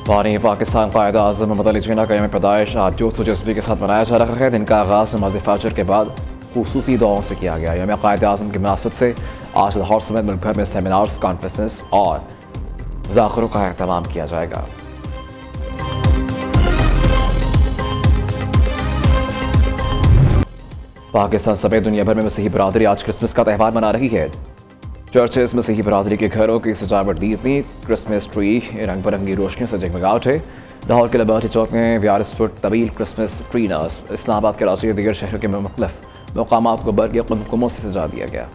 बानी पाकिस्तान कायद आज़म मोहम्मद अली जिन्ना का यौम पैदाइश आज जोश व जज्बे के साथ मनाया जा रहा है। दिन का आगाज़ नमाज़ फ़जर के बाद खुसूसी दुआओं से किया गया। यौम कायद आज़म की मुनासबत से आज लाहौर समेत मुल्क भर में सेमिनार्स, कॉन्फ्रेंसेस और मुज़ाकरों का अहतमाम किया जाएगा। पाकिस्तान समेत दुनिया भर में मसीही बरादरी आज क्रिसमस का त्यौहार मना रही है। चर्चेस मसीही बरादरी के घरों की सजावट दी थी। क्रिसमस ट्री रंग बिरंगी रोशनियों से जगमगा उठे। लाहौर के लिबर्टी चौक में 42 फुट तवील क्रिसमस ट्री नर्स, इस्लामाबाद के राशि दीगर शहरों के मुख्तलिफ मकामात को बर्क़ कुमकुमों से सजा दिया गया।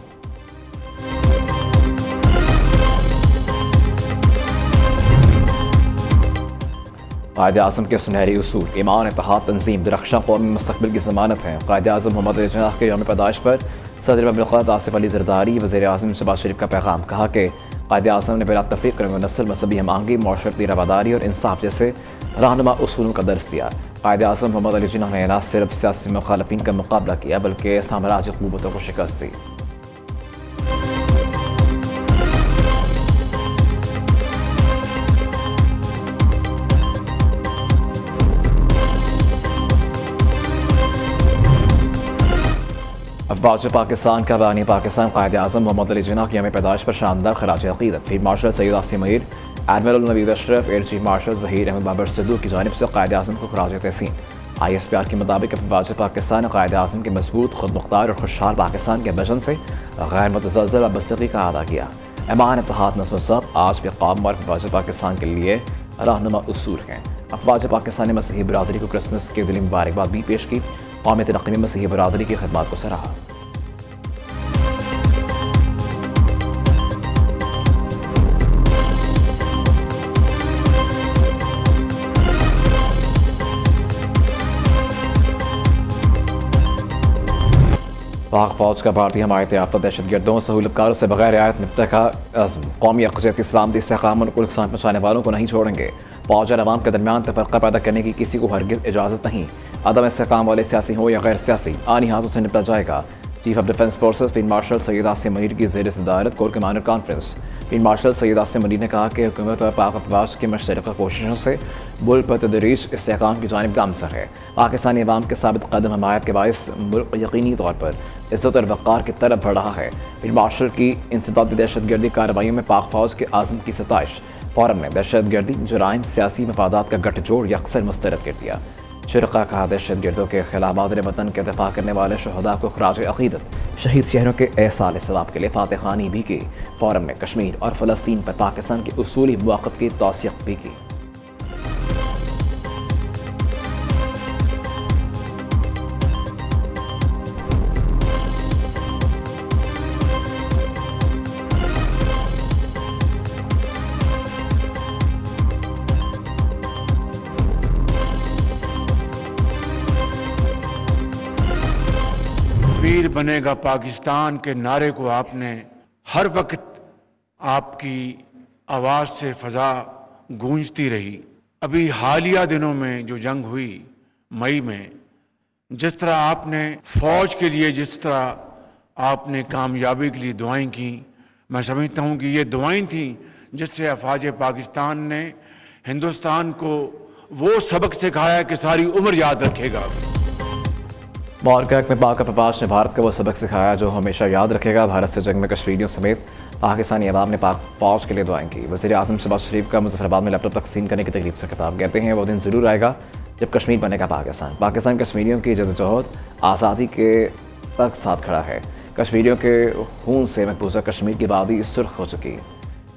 कायद आज़म के सुनहरी उसूल, ईमान, इत्तेहाद, तंजीम, दरख्शां कौमी मुस्तक़बिल की ज़मानत हैं। कायद आज़म मोहम्मद अली जिन्ना के यौम पैदाइश पर सदर ममलिकत आसिफ अली ज़रदारी वज़ीर आज़म शहबाज शरीफ का पैगाम। कहा कि कायद आज़म ने बिला तफ़रीक़ रंग नस्ल, मजहबी हमआहंगी, माशरती रवादारी और इंसाफ जैसे रहनुमा उसूलों का दर्स दिया। कायद आज़म मोहम्मद अली जिन्ना ने न सिर्फ सियासी मुखालफिन का मुकाबला किया बल्कि साम्राज्य क़ुव्वतों को शिकस्त दी। अफवाज पाकिस्तान का बानी पाकिस्तान कायद आज़म मोहम्मद अली जिन्ना की यौम पैदाइश पर शानदार खराज अक़ीदत field marshal Syed Asim Mir, admiral Naveed Ashraf, air chief marshal Zaheer Ahmed Babar Sidhu की जानिब से कायद आज़म को खराज तहसीन। ISPR के मुताबिक अफवाज पाकिस्तान कायद आज़म के मजबूत, खुदमुख्तार और खुशहाल पाकिस्तान के विजन से गैर मुतज़लज़ल वाबस्तगी का अदा किया। ईमान, इत्तेहाद, नज़्म व ज़ब्त आज भी कौम और अफवाज पाकिस्तान के लिए रहनुमा उसूल हैं। अफवाज पाकिस्तान ने मसीही बरादरी को क्रिसमस की दिली मुबारकबाद भी पेश की। कौमी तरक्की में मसीही बरादरी की खिदमत को सराहा। पाक फौज का भारतीय हमायत याफ्ता दहशतगर्दों सहूलतकारों से बगैर रियायत निपटने का अज़्म। कौमी यकजहती सलामती इस्तेहकाम को नुकसान पहुँचाने वालों को नहीं छोड़ेंगे। फौज और अवाम के दरमियान तफरका पैदा करने की किसी को हरगिज़ इजाज़त नहीं। अदम इस्तेहकाम वाले सियासी हो या गैर सियासी, आनी हाथों से निपटा जाएगा। Chief of defence forces field marshal Syed Asim Mir की ज़ेर सदारत core commander conference. Field marshal Syed Asim Mir ने कहा कि हुकूमत और पाक अफवाज की मुश्तरका कोशिशों से मुल्क पर तदरीज इस्तेहकाम की जानिब गामसर है। पाकिस्तानी अवाम के साबित कदम हमायत के बायस मुल्क यकीनी तौर पर इज़्ज़त और वक़ार की तरफ बढ़ रहा है। फील्ड मार्शल की इंसदादी दहशतगर्दी कार्रवाइयों में पाक फौज के आज़म की सताइश। फ़ौरन ने दहशतगर्दी, जुराइम, सियासी मफादात का गठजोड़ यकसर मुस्तरद कर दिया। शुरका कहा दहशतगर्दों के खिलाफ मादरे वतन के दफा करने वाले शहदा को खराज अक़ीदत, शहीद शहरों के एहसाल सवाब के लिए फातहानी भी की। फ़ौरन ने कश्मीर और फ़लस्तीन पर पाकिस्तान के उसूली मौक़िफ़ की तौसीक़ भी की। वीर बनेगा पाकिस्तान के नारे को आपने हर वक्त आपकी आवाज़ से फ़ज़ा गूंजती रही। अभी हालिया दिनों में जो जंग हुई मई में, जिस तरह आपने फ़ौज के लिए, जिस तरह आपने कामयाबी के लिए दुआएं की, मैं समझता हूँ कि ये दुआएं थीं जिससे अफवाज पाकिस्तान ने हिंदुस्तान को वो सबक सिखाया कि सारी उम्र याद रखेगा। मॉरकैक में पाक अफवाज ने भारत को वो सबक सिखाया जो हमेशा याद रखेगा। भारत से जंग में कश्मीरियों समेत पाकिस्तानी अवाम ने पाक फौज के लिए दुआएं की। वज़ीर आज़म शहबाज शरीफ का मुज़फ़्फ़राबाद में लैपटॉप तकसीम करने की तकरीब से खिताब। कहते हैं वो दिन ज़रूर आएगा जब कश्मीर बनेगा पाकिस्तान। पाकिस्तान कश्मीरियों की जद्दोजहद आज़ादी के तक साथ खड़ा है। कश्मीरियों के खून से मकबूजा कश्मीर की वादी सुर्ख हो चुकी।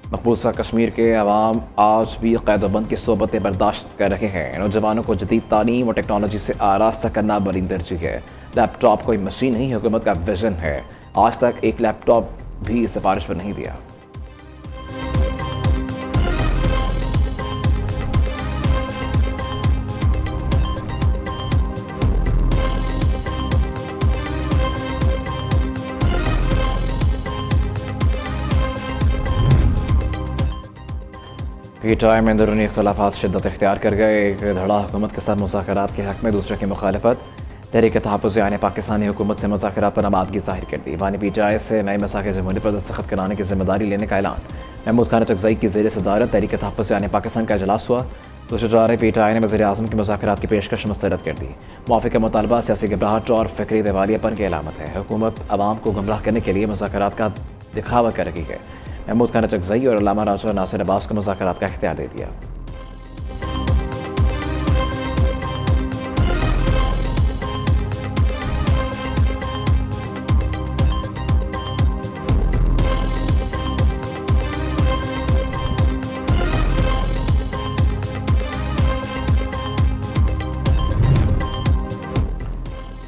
मकबूजा कश्मीर के अवाम आज भी क़ैदोबंद की सोबतें बर्दाश्त कर रहे हैं। नौजवानों को जदीद तालीम और टेक्नोलॉजी से आरास्ता करना बड़ी तरजीह है। लैपटॉप कोई मशीन नहीं, हुकूमत का विजन है। आज तक एक लैपटॉप भी सिफारिश पर नहीं दिया। पी टाइम में अंदरूनी इख्तलाफात शिद्दत इख्तियार कर गए। एक धड़ा हुकूमत के साथ मुज़ाकरात के हक़ में, दूसरे की मुखालफत। तहरीक तहफ़्फ़ुज़ यानी पाकिस्तानी हुकूमत से मुज़ाकरात पर आमादगी ज़ाहिर कर दी। बानी PTI से नए मसाक़ जमहूरियत पर दस्तखत कराने की जिम्मेदारी लेने का ऐलान। महमूद खान चकज़ई की ज़ेर सदारत तहरीक तहफ़्फ़ुज़ यानी पाकिस्तान का इजलास हुआ। दूसरी जानब PTI ने वज़ीर आज़म की मुज़ाकरात की पेशकश मुस्तरद कर दी। मुआफ़ी का मुतालबा सियासी घबराहट और फ़िक्री दिवालियापन की अलामत है। हुकूमत आवाम को गुमराह करने के लिए मुज़ाकरात का दिखावा कर रही है। महमूद खान चकजई और अल्लामा राजा नासिर अब्बास को मुज़ाकरात का इख्तियार दे दिया।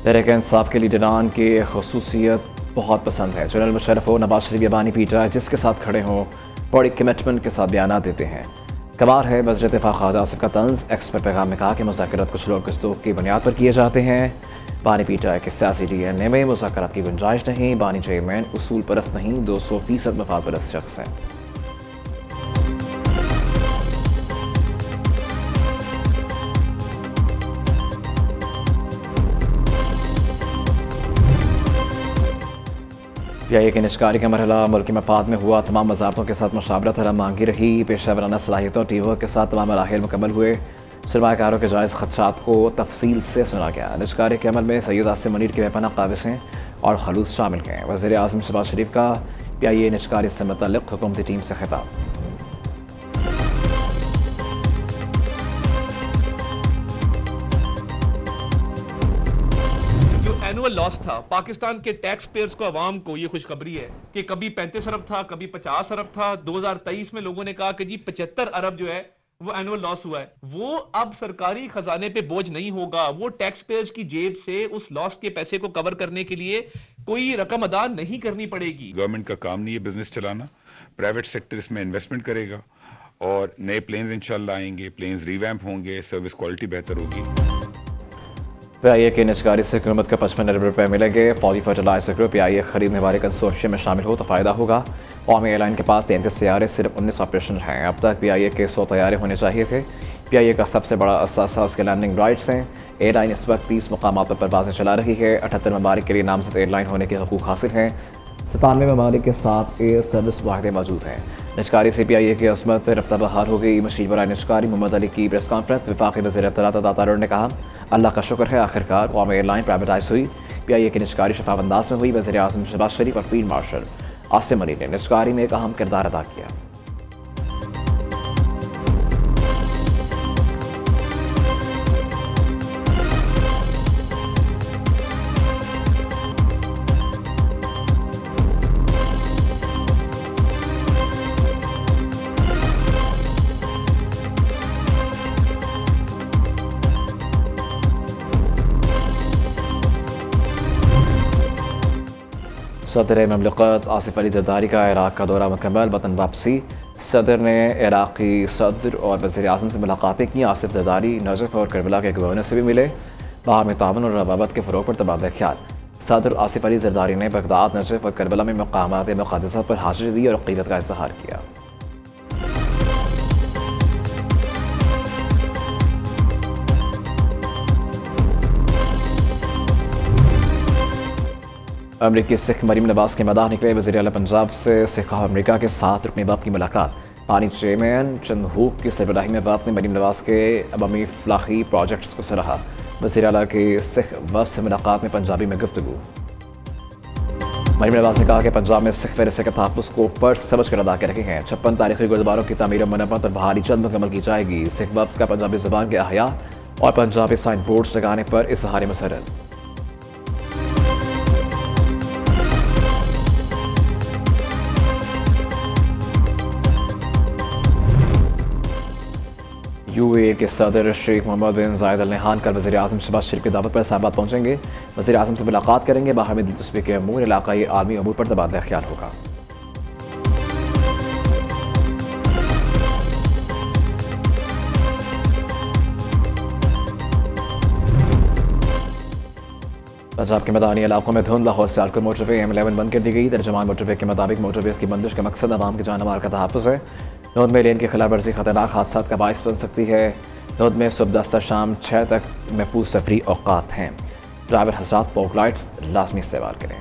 तहरीक इंसाफ के लीडरान की खसूसियत बहुत पसंद है। जनरल मुशर्रफ हो, नवाज शरीफ या बानी PTI जिसके साथ खड़े हों बड़ी कमिटमेंट के साथ बयान देते हैं। कमाल है वज़ीर दिफ़ा ख्वाजा आसिफ का तंज। एक्स पर पैगाम में कहा कि मुज़ाकरात कुछ लोग किस्तों की बुनियाद पर किए जाते हैं। बानी PTI के सियासी DNA में मुज़ाकरात की गुंजाइश नहीं। बानी चेयरमैन उसूल परस्त नहीं, 200% मफाद परस्त शख्स हैं। PIA की निजकारी का मरहला मुल्की मफाद में हुआ। तमाम वजारतों के साथ मुशावरत मांगी रही। पेशा वराना सलाहियतों टीम वर्क के साथ तमाम मराहिल मुकम्मल हुए। सरमाकारों के जायज़ खदशात को तफसील से सुना गया। निजकारी के अमल में सैयद आसिम मुनीर की बेपनाह काविशें और खलूस शामिल हैं। वज़ीर आज़म शहबाज शरीफ का PIA निजकारी से मुतल्लिक़ हुकूमती टीम से खिताब। एनुअल लॉस था पाकिस्तान के टैक्स पेयर्स को, आवाम को ये खुशखबरी है कि कभी 35 अरब था, कभी 50 अरब था। 2023 में लोगों ने कहा कि जी 75 अरब जो है वो एनुअल लॉस हुआ है। वो अब सरकारी खजाने पे बोझ नहीं होगा। वो टैक्स पेयर्स की जेब से उस लॉस के पैसे को कवर करने के लिए कोई रकम अदा नहीं करनी पड़ेगी। गवर्नमेंट का काम नहीं है बिजनेस चलाना, प्राइवेट सेक्टर इसमें इन्वेस्टमेंट करेगा और नए प्लेन्स इंशाल्लाह आएंगे, प्लेन्स रिवैम्प होंगे, सर्विस क्वालिटी बेहतर होगी। PIA की निजकारी से हुकूमत को 55 अरब रुपये मिलेंगे। फौजी फर्टिलाइजर ग्रुप PIA खरीदने वाले कंसोर्शियम में शामिल हो तो फ़ायदा होगा। कौमी एयरलाइन के पास 33 तैयारे, सिर्फ 19 ऑपरेशनल हैं। अब तक PIA के 100 तैयारे होने चाहिए थे। PIA का सबसे बड़ा असासा उसके लैंडिंग राइट्स हैं। एयरलाइन इस वक्त 30 मुकामात पर परवाज़ें चला रही है। 78 ममालिक के लिए नामजद एयरलाइन होने के हकूक़ हासिल हैं। 97 ममालिक के साथ एयर सर्विस वाहिदें मौजूद हैं। निजकारी से PIA की असमत रफ्ता बहाल हो गई। मशीन बराए निजकारी मोहम्मद अली की प्रेस कॉन्फ्रेंस। वफाकी वज़ीर इत्तलात अता तारड़ ने कहा, अल्लाह का शुक्र है आखिरकार कौमी एयरलाइन प्राइवेटाइज हुई। PIA की निजकारी शफाफ अंदाज में हुई। वज़ीर आज़म शहबाज शरीफ और फील्ड मार्शल आसिम मुनीर ने निजकारी में एक अहम किरदार अदा किया। सदर ममलिकत आसिफ अली जरदारी का इराक़ का दौरा मुकम्मल, वतन वापसी। सदर ने इराक़ी सदर और वज़ीर आज़म से मुलाकातें की। आसिफ जरदारी नजफ़ और करबला के गवर्नर से भी मिले। बाहमी ताउन और रवाबत के फ़रोग़ पर तबादला ख्याल। सदर आसिफ अली जरदारी ने बगदाद, नजफ़ और करबला में मक़ामात मुक़द्दसा पर हाज़िरी दी और अक़ीदत का इज़हार किया। अमरीकी सिख मरीम नवाज के मदाह निकले। वज़ीर आला पंजाब से सिख अमरीका के साथ रुकने बाप की मुलाकात। पानी चेयरमैन चंदहूक की सरबराही में बाप ने मरीम नवाज के अवामी फलाही प्रोजेक्ट्स को सराहा। वज़ीर आला की सिख वफ़द से मुलाकात में पंजाबी में गुफ्तगू। मरीम नवाज ने कहा कि पंजाब में सिख विरसे के तहफ़्फ़ुज़ को फ़र्ज़ समझ कर अदा कर रहे हैं। 56 तारीखी गुरुद्वारों की तामीर मरम्मत और बहाली जल्द मुकम्मल की जाएगी। सिख वफ़द का पंजाबी ज़बान के अहया और पंजाबी साइन बोर्ड्स लगाने पर इज़हार मसरत। UAE के सदर शेख मोहम्मद बिन जायद अल नहयान कल वज़ीर आज़म शहबाज शरीफ की दावत पर इस्लामाबाद पहुँचेंगे। वज़ीर आज़म से मुलाकात करेंगे। बाहर में दिलचस्पी के अमूर, इलाकाई आलमी अमूर पर तबादला ख्याल होगा। पंजाब के मैदानी इलाकों में धुंध। लाहौर सियालकोट मोटरवे M11 बंद कर दी गई। तर्जमान मोटरवे के मुताबिक मोटरवेज की बंदिश का मकसद आवाम की जान माल का तहफ़्फ़ुज़ है। धुंध में लेन की खिलाफ वर्जी खतरनाक हादसा का बाइस बन सकती है। धुंध में सुबह 10 से शाम 6 तक महफूज सफरी औकात हैं। ड्राइवर हज़रात फॉग लाइट्स लाजमी इस्तेमाल करें।